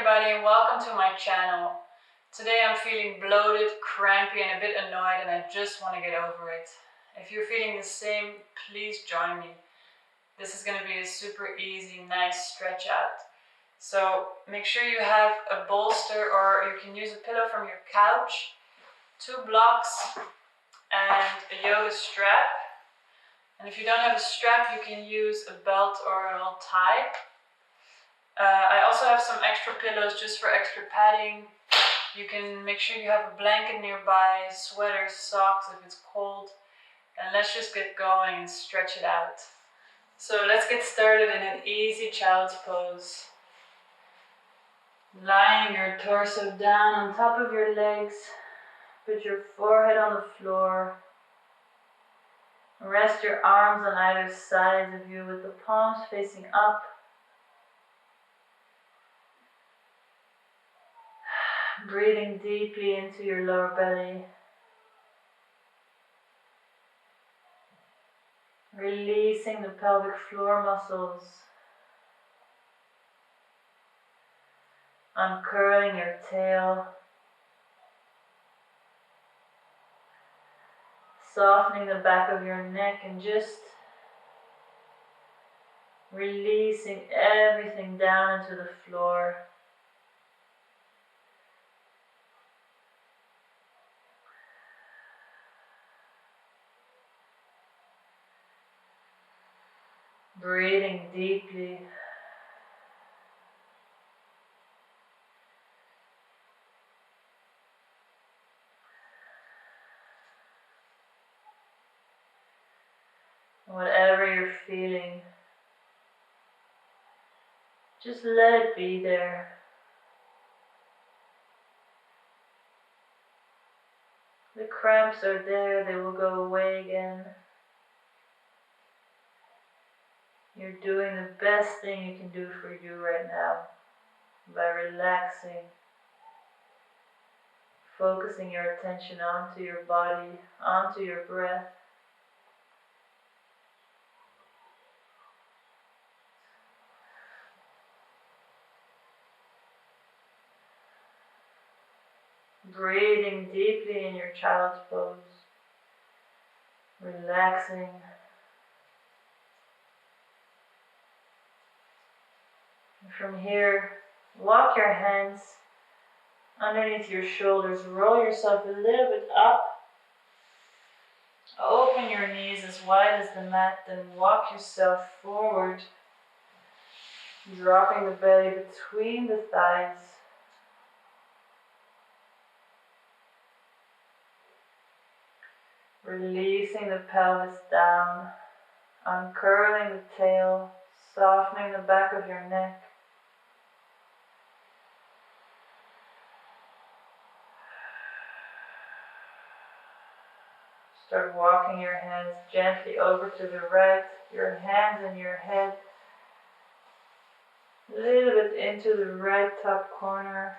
everybody and welcome to my channel. Today I'm feeling bloated, crampy and a bit annoyed and I just want to get over it. If you're feeling the same, please join me. This is going to be a super easy, nice stretch out. So make sure you have a bolster or you can use a pillow from your couch, 2 blocks and a yoga strap. And if you don't have a strap, you can use a belt or an old tie. I also have some extra pillows just for extra padding. You can make sure you have a blanket nearby, sweater, socks if it's cold. And let's just get going and stretch it out. So let's get started in an easy child's pose. Lying your torso down on top of your legs. Put your forehead on the floor. Rest your arms on either side of you with the palms facing up. Breathing deeply into your lower belly. Releasing the pelvic floor muscles. Uncurling your tail. Softening the back of your neck and just releasing everything down into the floor. Breathing deeply. Whatever you're feeling, just let it be there. The cramps are there, they will go away again. You're doing the best thing you can do for you right now by relaxing, focusing your attention onto your body, onto your breath. Breathing deeply in your child's pose, relaxing. And from here, walk your hands underneath your shoulders, roll yourself a little bit up. Open your knees as wide as the mat, then walk yourself forward, dropping the belly between the thighs. Releasing the pelvis down, uncurling the tail, softening the back of your neck. Start walking your hands gently over to the right, your hands and your head, a little bit into the right top corner.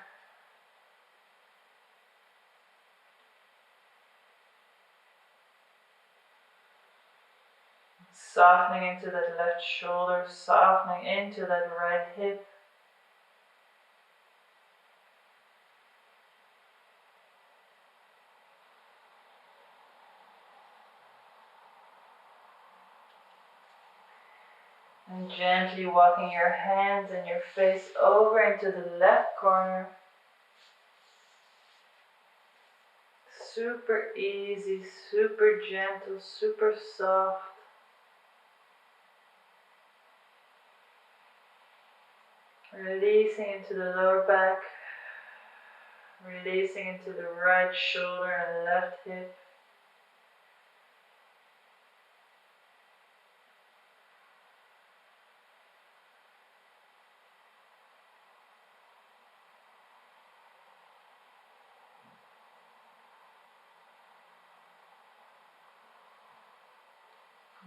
Softening into that left shoulder, softening into that right hip. And gently walking your hands and your face over into the left corner. Super easy, super gentle, super soft. Releasing into the lower back, releasing into the right shoulder and left hip.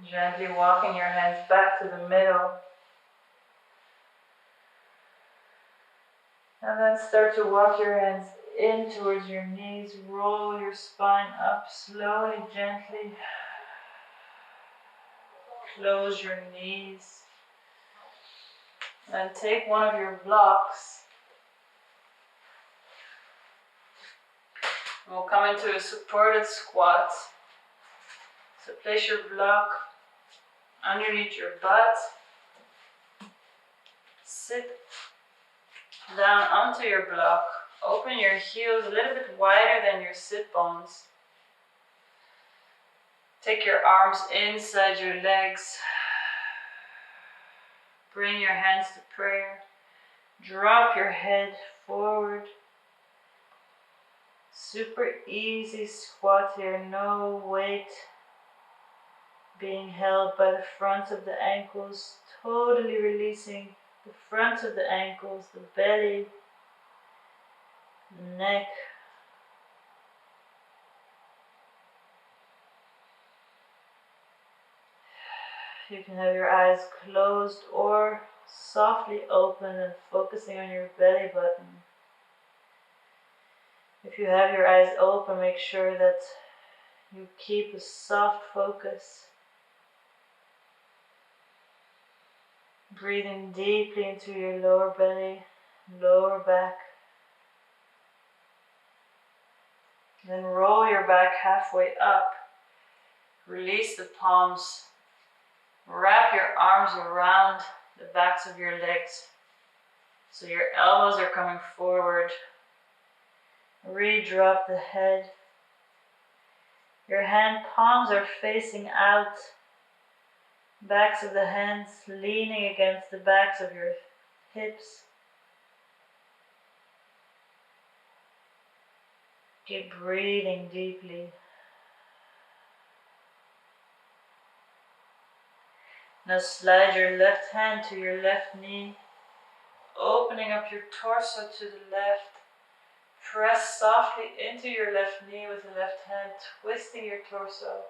Gently walking your hands back to the middle. And then start to walk your hands in towards your knees. Roll your spine up slowly, gently. Close your knees. And take one of your blocks We'll come into a supported squat. So place your block underneath your butt. Sit down onto your block. Open your heels a little bit wider than your sit bones. Take your arms inside your legs. Bring your hands to prayer. Drop your head forward. Super easy squat here, no weight being held by the front of the ankles, totally releasing the front of the ankles, the belly, the neck. You can have your eyes closed or softly open and focusing on your belly button. If you have your eyes open, make sure that you keep a soft focus. Breathing deeply into your lower belly, lower back. Then roll your back halfway up. Release the palms. Wrap your arms around the backs of your legs. So your elbows are coming forward. Re-drop the head. Your hand palms are facing out. Backs of the hands leaning against the backs of your hips. Keep breathing deeply. Now slide your left hand to your left knee, opening up your torso to the left. Press softly into your left knee with the left hand, twisting your torso.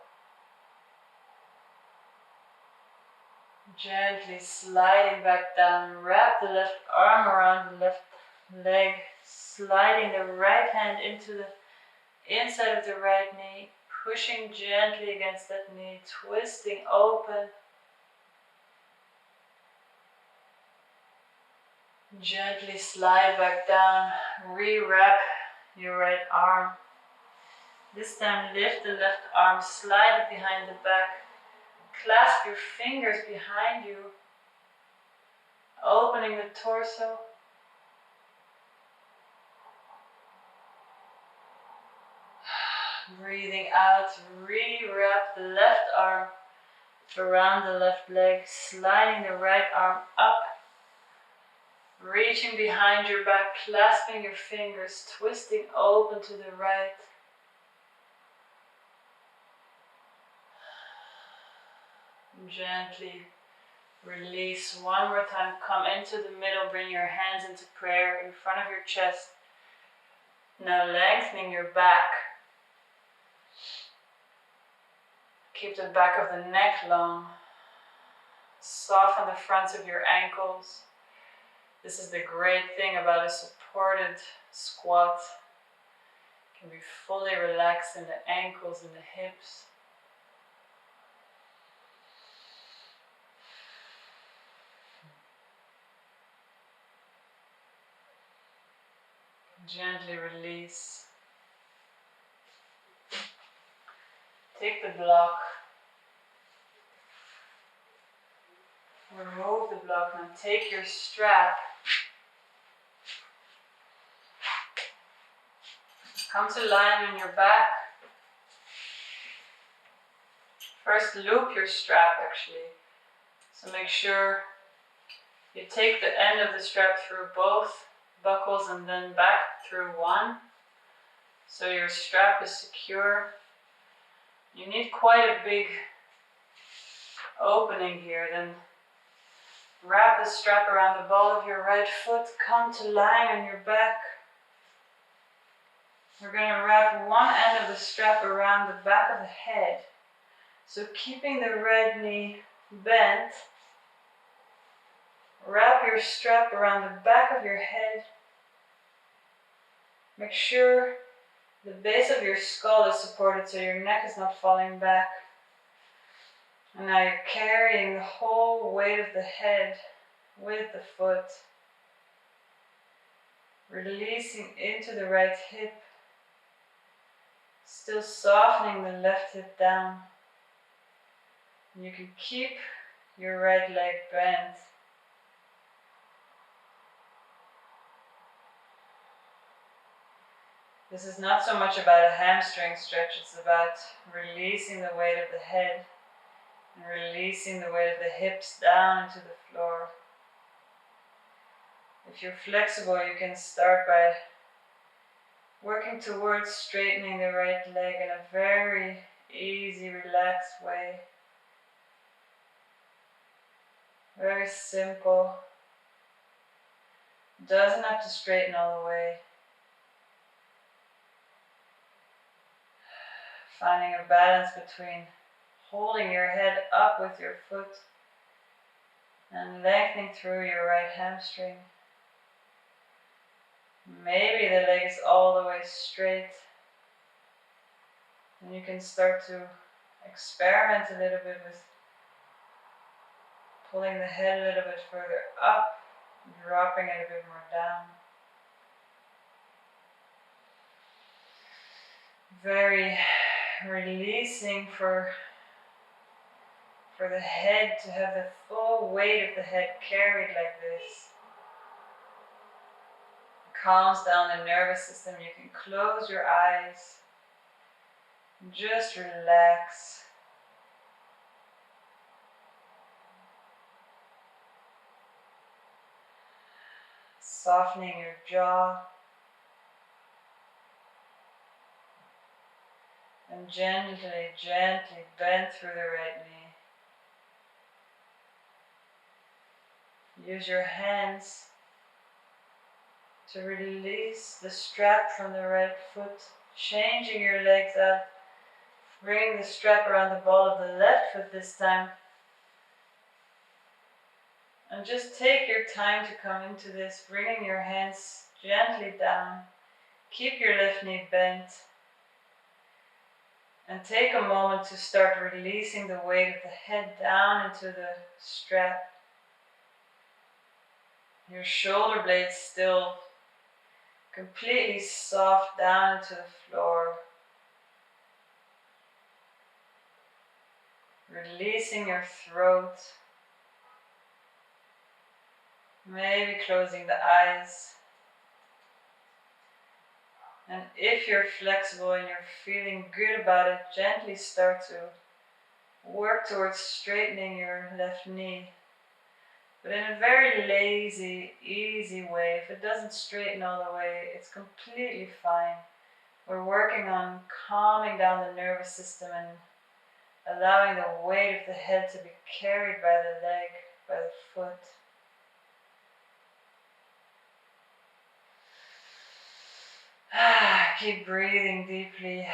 Gently sliding back down. Wrap the left arm around the left leg, sliding the right hand into the inside of the right knee, pushing gently against that knee, twisting open. Gently slide back down, re-wrap your right arm. This time lift the left arm, slide it behind the back. Clasp your fingers behind you, opening the torso. Breathing out, re-wrap the left arm around the left leg, sliding the right arm up. Reaching behind your back, clasping your fingers, twisting open to the right. Gently release. One more time, come into the middle, bring your hands into prayer in front of your chest. Now lengthening your back. Keep the back of the neck long. Soften the fronts of your ankles. This is the great thing about a supported squat. You can be fully relaxed in the ankles and the hips. Gently release. Take the block. Remove the block. Now take your strap. Come to lying on your back. First loop your strap actually. So make sure you take the end of the strap through both buckles and then back through one. So your strap is secure. You need quite a big opening here. Then wrap the strap around the ball of your right foot. Come to lying on your back. We're going to wrap one end of the strap around the back of the head. So keeping the right knee bent, wrap your strap around the back of your head. Make sure the base of your skull is supported so your neck is not falling back. And now you're carrying the whole weight of the head with the foot. Releasing into the right hip. Still softening the left hip down. You can keep your right leg bent. This is not so much about a hamstring stretch, it's about releasing the weight of the head and releasing the weight of the hips down into the floor. If you're flexible, you can start by working towards straightening the right leg in a very easy, relaxed way. Very simple. Doesn't have to straighten all the way. Finding a balance between holding your head up with your foot and lengthening through your right hamstring. Maybe the leg is all the way straight. And you can start to experiment a little bit with pulling the head a little bit further up, dropping it a bit more down. Very releasing for the head to have the full weight of the head carried like this. Calms down the nervous system. You can close your eyes. Just relax. Softening your jaw. And gently bend through the right knee. Use your hands to release the strap from the right foot, changing your legs out, bringing the strap around the ball of the left foot this time. And just take your time to come into this, bringing your hands gently down. Keep your left knee bent. And take a moment to start releasing the weight of the head down into the strap. Your shoulder blades still completely soft down to the floor. Releasing your throat. Maybe closing the eyes. And if you're flexible and you're feeling good about it, gently start to work towards straightening your left knee. But in a very lazy, easy way. If it doesn't straighten all the way, it's completely fine. We're working on calming down the nervous system and allowing the weight of the head to be carried by the leg, by the foot. Keep breathing deeply,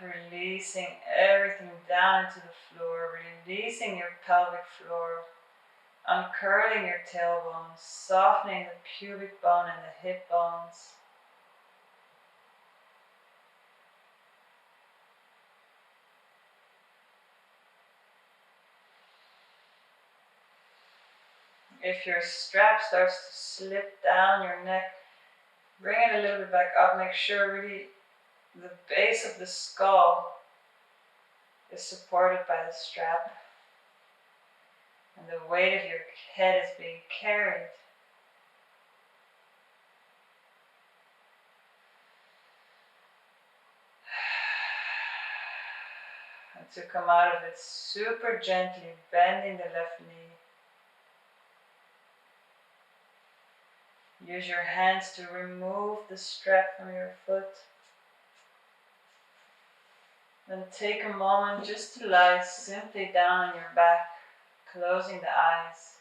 releasing everything down into the floor, releasing your pelvic floor, uncurling your tailbone, softening the pubic bone and the hip bones. If your strap starts to slip down your neck, bring it a little bit back up. Make sure really the base of the skull is supported by the strap. And the weight of your head is being carried. And to come out of it super gently, bending the left knee. Use your hands to remove the strap from your foot. Then take a moment just to lie simply down on your back, closing the eyes.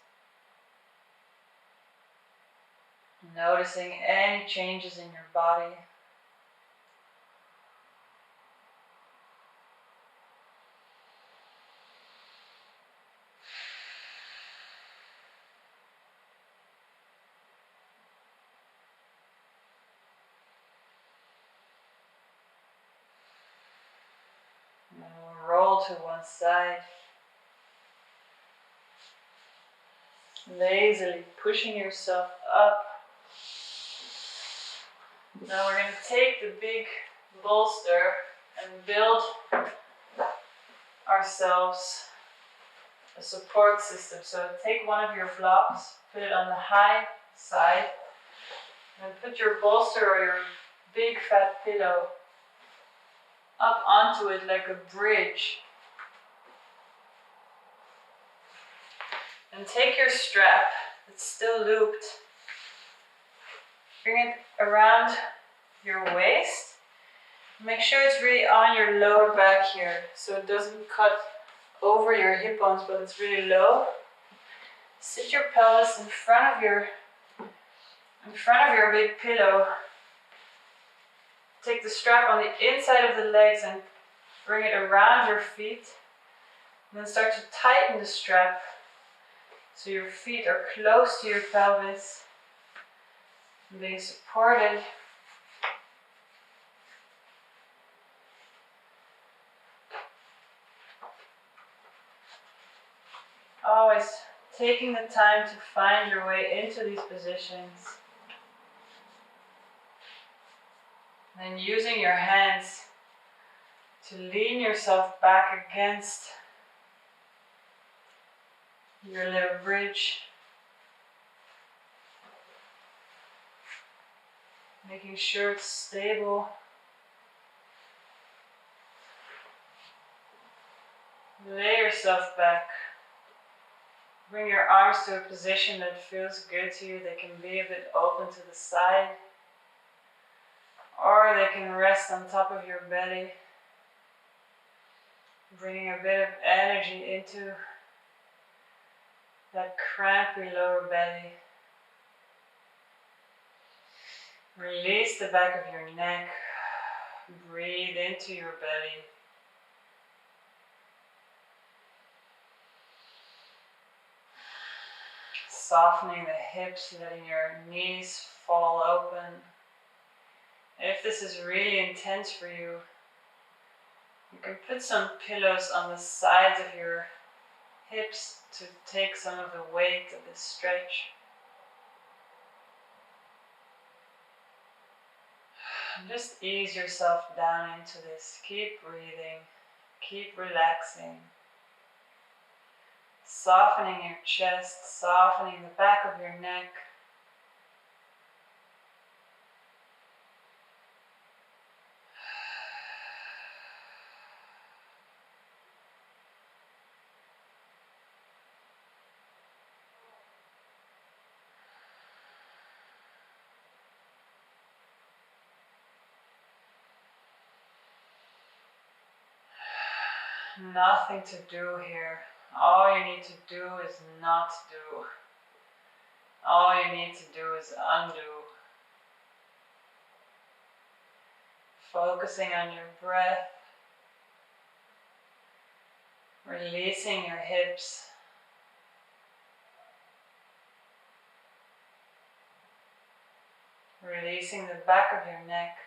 Noticing any changes in your body. And we'll roll to one side. Lazily pushing yourself up. Now we're going to take the big bolster and build ourselves a support system. So take one of your blocks, put it on the high side, and put your bolster or your big fat pillow up onto it like a bridge. And take your strap that's still looped, bring it around your waist. Make sure it's really on your lower back here, so it doesn't cut over your hip bones, but it's really low. Sit your pelvis in front of your big pillow. Take the strap on the inside of the legs and bring it around your feet. And then start to tighten the strap so your feet are close to your pelvis, being supported. Always taking the time to find your way into these positions. Then using your hands to lean yourself back against your little bridge. Making sure it's stable. Lay yourself back. Bring your arms to a position that feels good to you. They can be a bit open to the side, or they can rest on top of your belly, bringing a bit of energy into that crampy lower belly. Release the back of your neck. Breathe into your belly. Softening the hips, letting your knees fall open. If this is really intense for you, you can put some pillows on the sides of your hips to take some of the weight of the stretch. Just ease yourself down into this. Keep breathing, keep relaxing. Softening your chest, softening the back of your neck. Nothing to do here. All you need to do is not do. All you need to do is undo. Focusing on your breath. Releasing your hips. Releasing the back of your neck.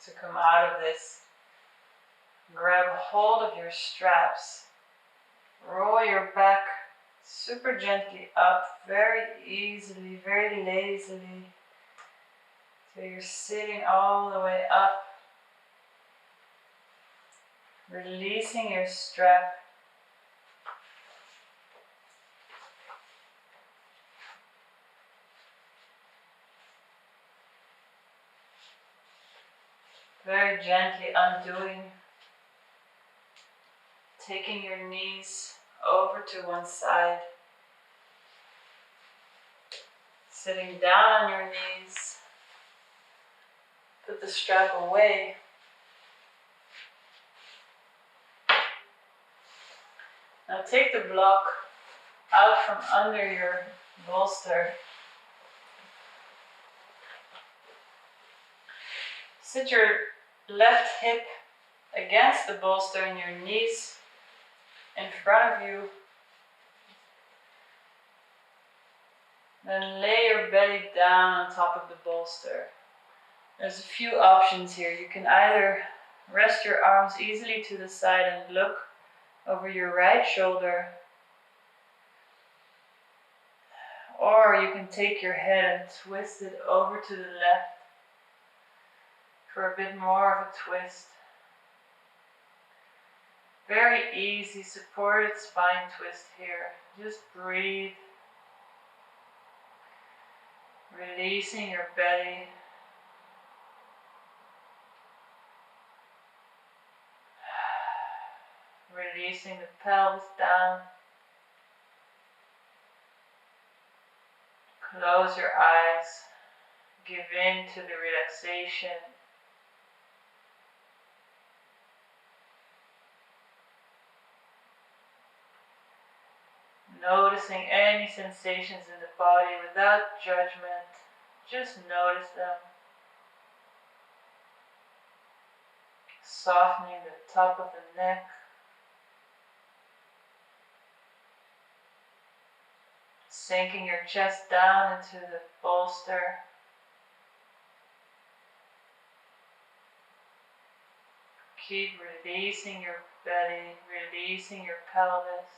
To come out of this, grab hold of your straps, roll your back super gently up, very easily, very lazily, so you're sitting all the way up, releasing your strap. Very gently undoing, taking your knees over to one side, sitting down on your knees, put the strap away. Now take the block out from under your bolster. Sit your left hip against the bolster and your knees in front of you. Then lay your belly down on top of the bolster. There's a few options here. You can either rest your arms easily to the side and look over your right shoulder, or you can take your head and twist it over to the left for a bit more of a twist. Very easy supported spine twist here. Just breathe, releasing your belly. Releasing the pelvis down. Close your eyes. Give in to the relaxation. Noticing any sensations in the body without judgment. Just notice them. Softening the top of the neck. Sinking your chest down into the bolster. Keep releasing your belly, releasing your pelvis.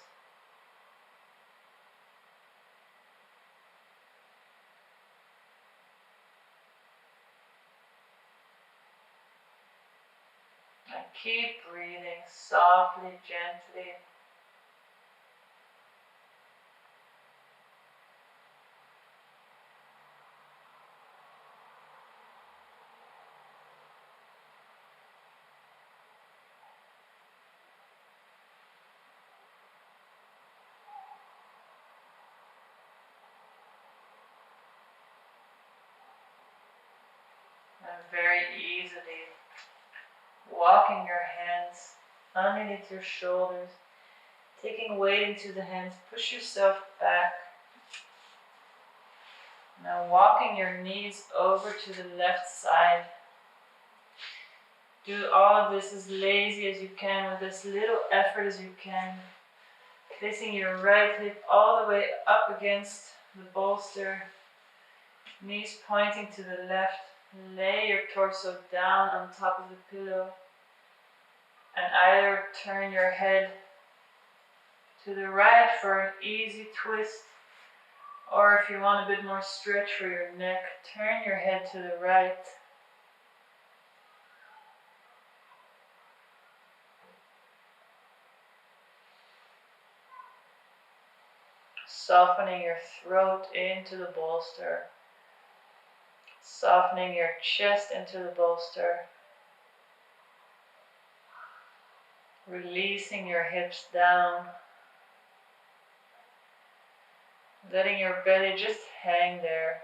And keep breathing softly, gently. And very easily walking your hands underneath your shoulders, taking weight into the hands, push yourself back. Now walking your knees over to the left side. Do all of this as lazy as you can, with as little effort as you can. Placing your right hip all the way up against the bolster, knees pointing to the left. Lay your torso down on top of the pillow and either turn your head to the right for an easy twist, or if you want a bit more stretch for your neck, turn your head to the right. Softening your throat into the bolster. Softening your chest into the bolster. Releasing your hips down. Letting your belly just hang there.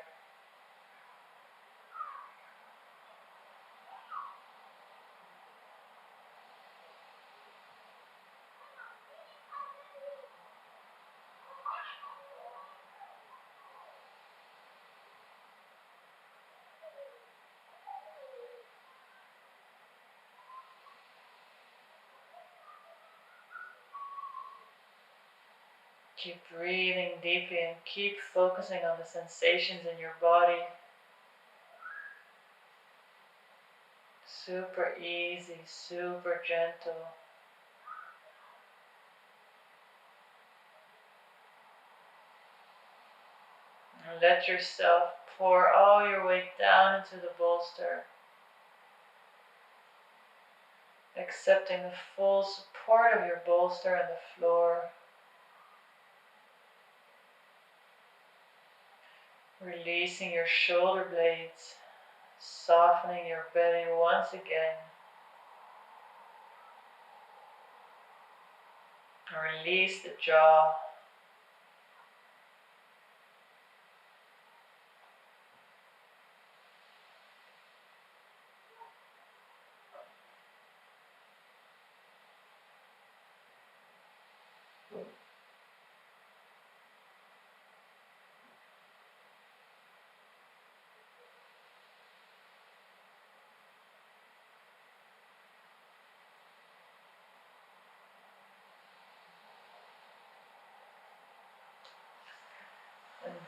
Keep breathing deeply and keep focusing on the sensations in your body. Super easy, super gentle. And let yourself pour all your weight down into the bolster, accepting the full support of your bolster and the floor. Releasing your shoulder blades, softening your belly once again. Release the jaw.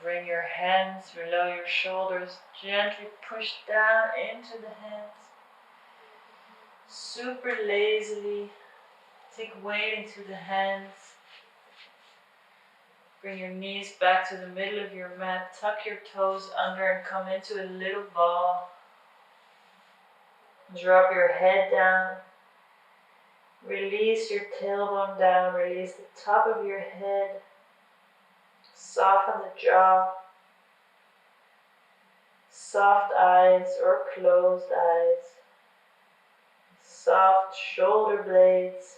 Bring your hands below your shoulders, gently push down into the hands. Super lazily, take weight into the hands. Bring your knees back to the middle of your mat, tuck your toes under and come into a little ball. Drop your head down. Release your tailbone down, release the top of your head. Soften the jaw. Soft eyes or closed eyes. Soft shoulder blades.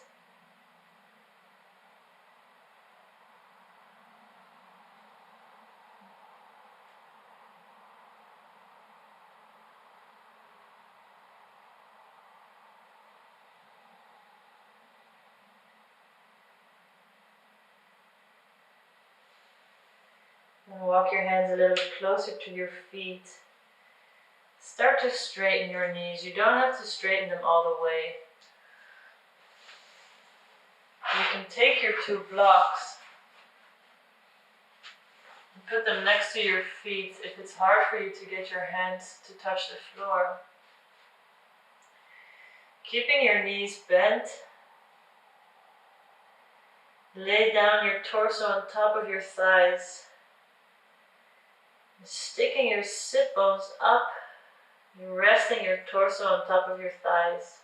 And walk your hands a little bit closer to your feet. Start to straighten your knees. You don't have to straighten them all the way. You can take your two blocks and put them next to your feet if it's hard for you to get your hands to touch the floor. Keeping your knees bent. Lay down your torso on top of your thighs. Sticking your sit bones up. You're resting your torso on top of your thighs.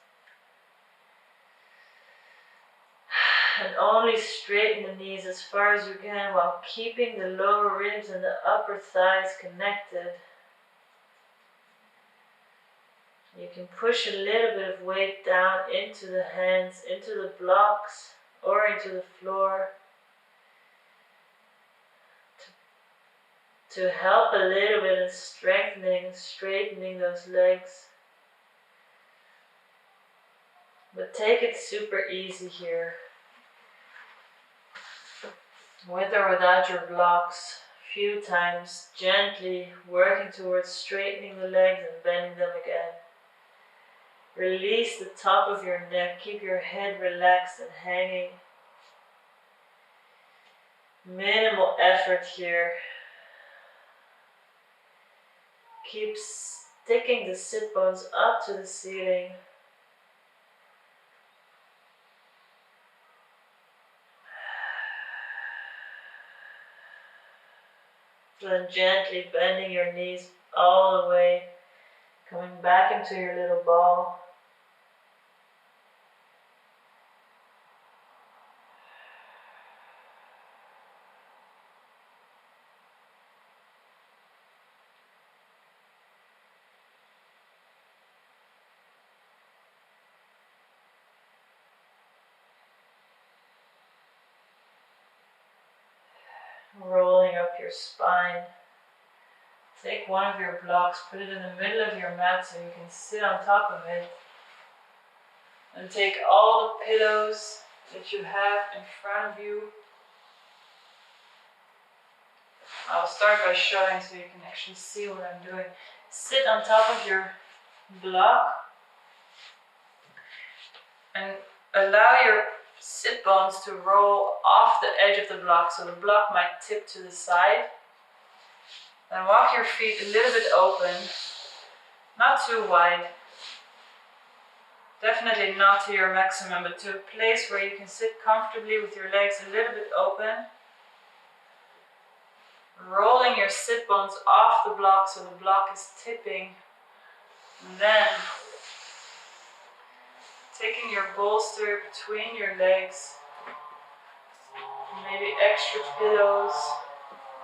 And only straighten the knees as far as you can while keeping the lower ribs and the upper thighs connected. You can push a little bit of weight down into the hands, into the blocks, or into the floor to help a little bit in strengthening, straightening those legs. But take it super easy here. With or without your blocks, a few times, gently working towards straightening the legs and bending them again. Release the top of your neck, keep your head relaxed and hanging. Minimal effort here. Keep sticking the sit bones up to the ceiling. Then gently bending your knees all the way, coming back into your little ball. Rolling up your spine. Take one of your blocks, put it in the middle of your mat so you can sit on top of it. And take all the pillows that you have in front of you. I'll start by showing so you can actually see what I'm doing. Sit on top of your block and allow your sit bones to roll off the edge of the block so the block might tip to the side. Then walk your feet a little bit open, not too wide. Definitely not to your maximum, but to a place where you can sit comfortably with your legs a little bit open. Rolling your sit bones off the block so the block is tipping. And then taking your bolster between your legs. Maybe extra pillows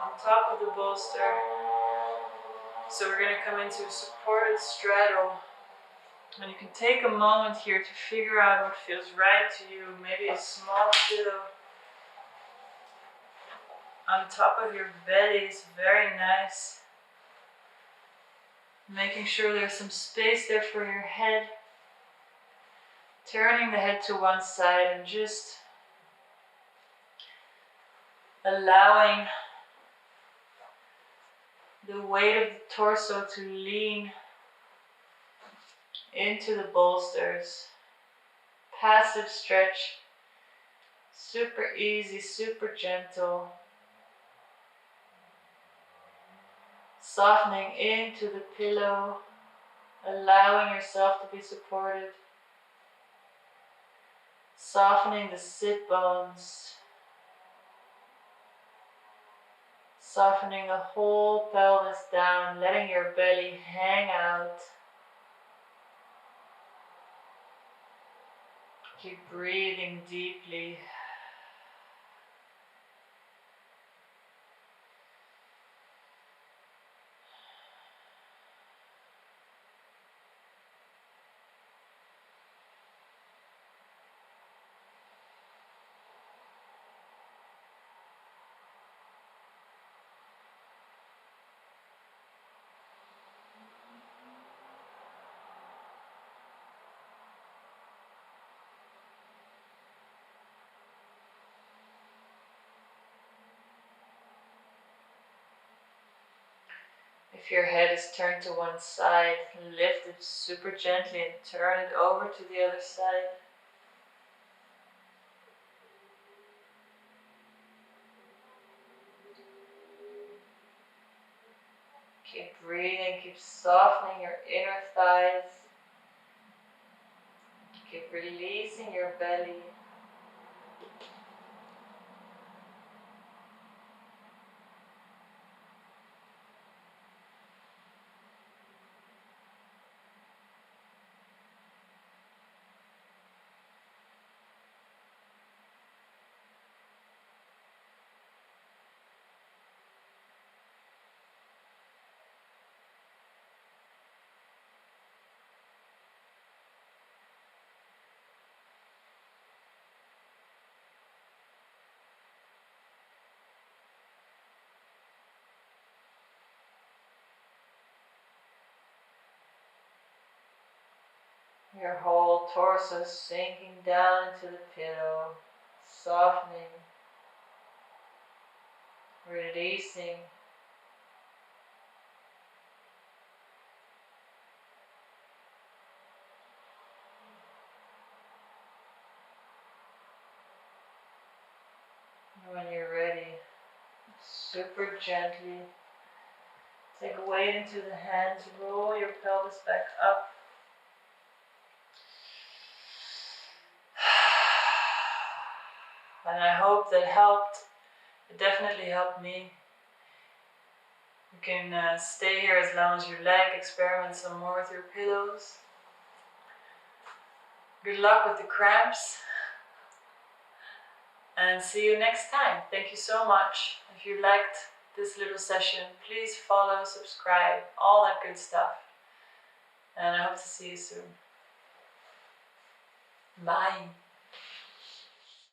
on top of the bolster. So we're going to come into a supported straddle. And you can take a moment here to figure out what feels right to you. Maybe a small pillow on top of your belly is very nice. Making sure there's some space there for your head. Turning the head to one side and just allowing the weight of the torso to lean into the bolsters. Passive stretch. Super easy, super gentle. Softening into the pillow, allowing yourself to be supported. Softening the sit bones. Softening the whole pelvis down, letting your belly hang out. Keep breathing deeply. If your head is turned to one side, lift it super gently and turn it over to the other side. Keep breathing, keep softening your inner thighs. Keep releasing your belly. Your whole torso sinking down into the pillow, softening, releasing. When you're ready, super gently take weight into the hands, roll your pelvis back up. And I hope that helped. It definitely helped me. You can stay here as long as you like, experiment some more with your pillows. Good luck with the cramps. And see you next time. Thank you so much. If you liked this little session, please follow, subscribe, all that good stuff. And I hope to see you soon. Bye.